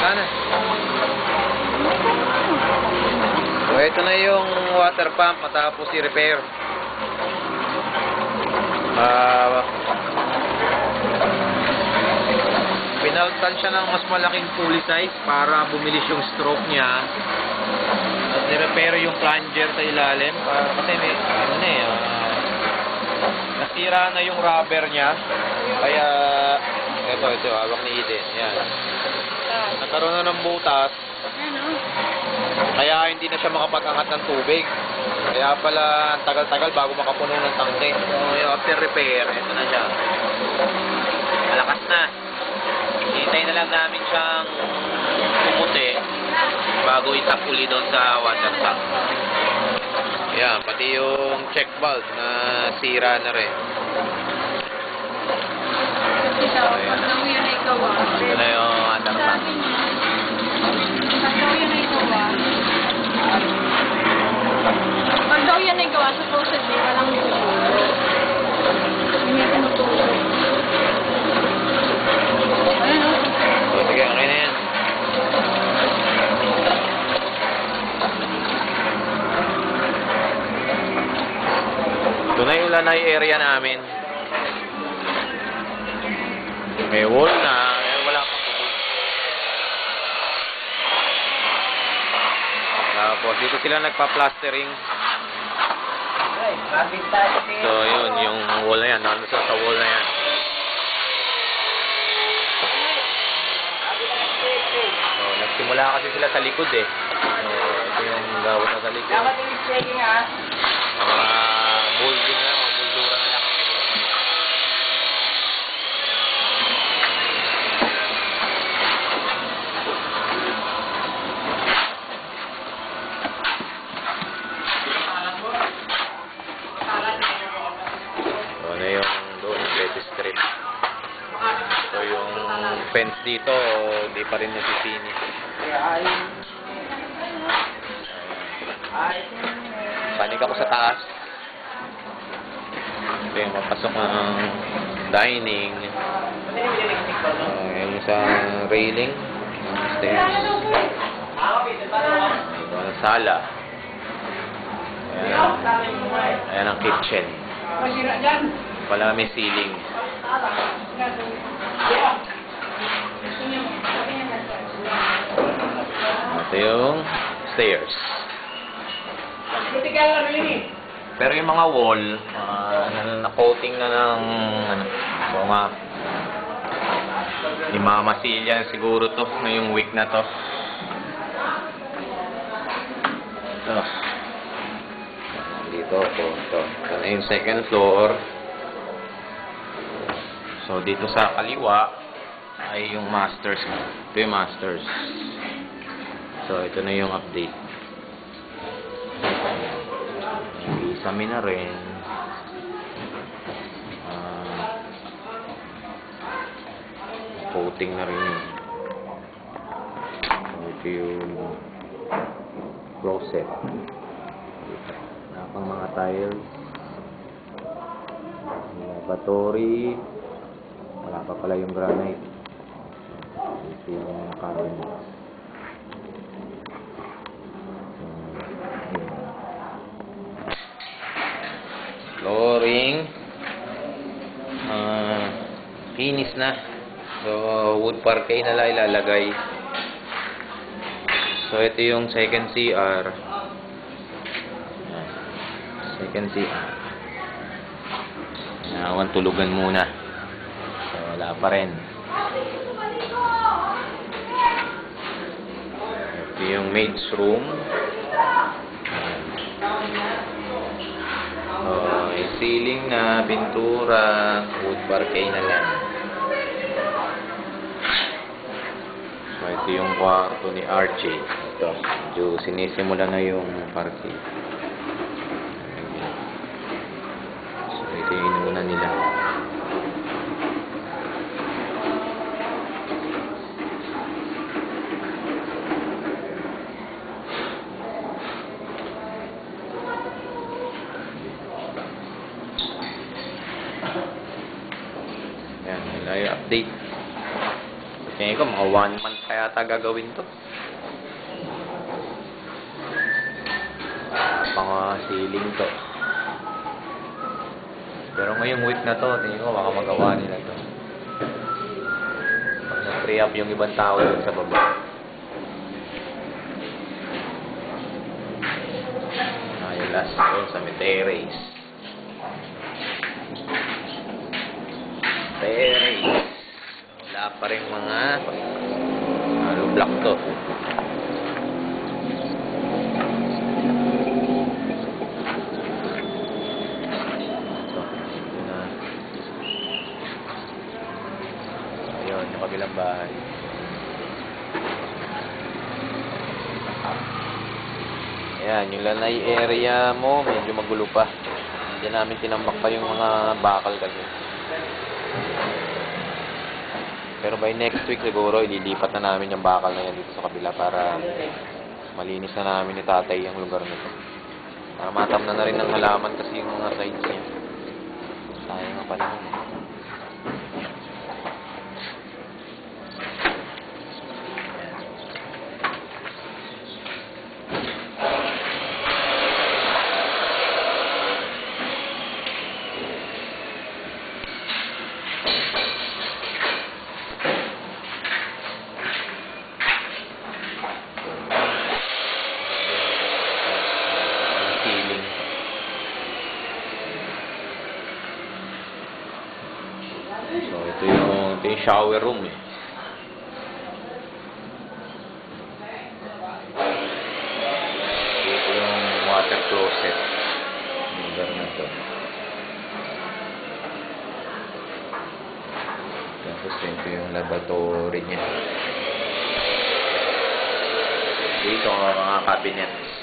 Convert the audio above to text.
Sana. So, ito na yung water pump matapos i-repair. Pinaltan siya ng mas malaking pulley size para bumilis yung stroke niya. At i-repair yung plunger sa ilalim kasi may nasira na yung rubber niya. Kaya ito hawak ni Eden. Yan. Nagkaroon na ng butas. Kaya hindi na siya makapagangat ng tubig. Kaya pala tagal-tagal bago makapuno ng tangke. So after repair, ito na siya. Malakas na. Hintay na lang namin siyang pumuti bago itap uli doon sa water tank. Yan, pati yung check valve na sira na rin. Ayan. Ito na yung water tank. Pag daw yan ay gawa, supposedly, walang hindi tumutulog. So, sige, okay na yan. Ito na yung lanay area namin. May wall na, wala pang bubog. Tapos dito sila nagpa-plastering. So yun, yung wall na yan, nandun sa wall na yan. So nagsimula kasi sila sa likod eh. So ito yung gawin na sa likod. Building na, buldura na lang. Strip. So yung fence dito di pa rin nasisinis. Panik ako sa taas. Ito yung mapasok ng dining. Yung sa railing, stairs. Ito ang sala. Ayan ang kitchen. Wala may ceiling. Ito yung stairs. Pero yung mga wall, na-coating na ng mga imamasilya siguro to ngayong week na to. Dito po ito. Ito na yung second floor. So, dito sa kaliwa ay yung masters. Ito yung masters. So, ito na yung update. Isami na rin. Coating na rin. So, ito yung closet. Wala pang mga tiles. Lavatory. Wala pa pala yung granite. Ito yung cabinet. Flooring. Finish na. So, wood parquet na lang ilalagay. So, ito yung second CR. Second CR. Nawan tulugan muna. Wala pa rin. Ito yung maid's room. Yung ceiling na pintura, wood parquet na lang. So, ito yung kwarto ni RJ. Ito, medyo sinisimula na yung parquet. So, ito yung inuna nila. Yan, ay update. Tingin ko, mga 1 month kaya yata gagawin to. Mga ceiling to. Pero ngayong week na to, tingin ko baka magawa nila to. Pag na-free up yung ibang tao dun sa baba. Yung last yun sa terrace. Terrace. Wala pa rin mga block to. Ayun, yung kabilang bahay. Ayan, yung lanay area mo, medyo magulo pa. Hindi namin tinambak pa yung mga bakal kasi. Pero by next week siguro, ililipat na namin yung bakal na yan dito sa kabila para malinis na namin ni tatay yung lugar nito. Para matamnan na rin ng halaman kasi yung mga sides niya. Sayang ang panahon. So, ito yung shower room eh. Ito yung water closet. Yung lugar na ito. Tapos ito yung lavatory niya. Dito ang mga cabinets.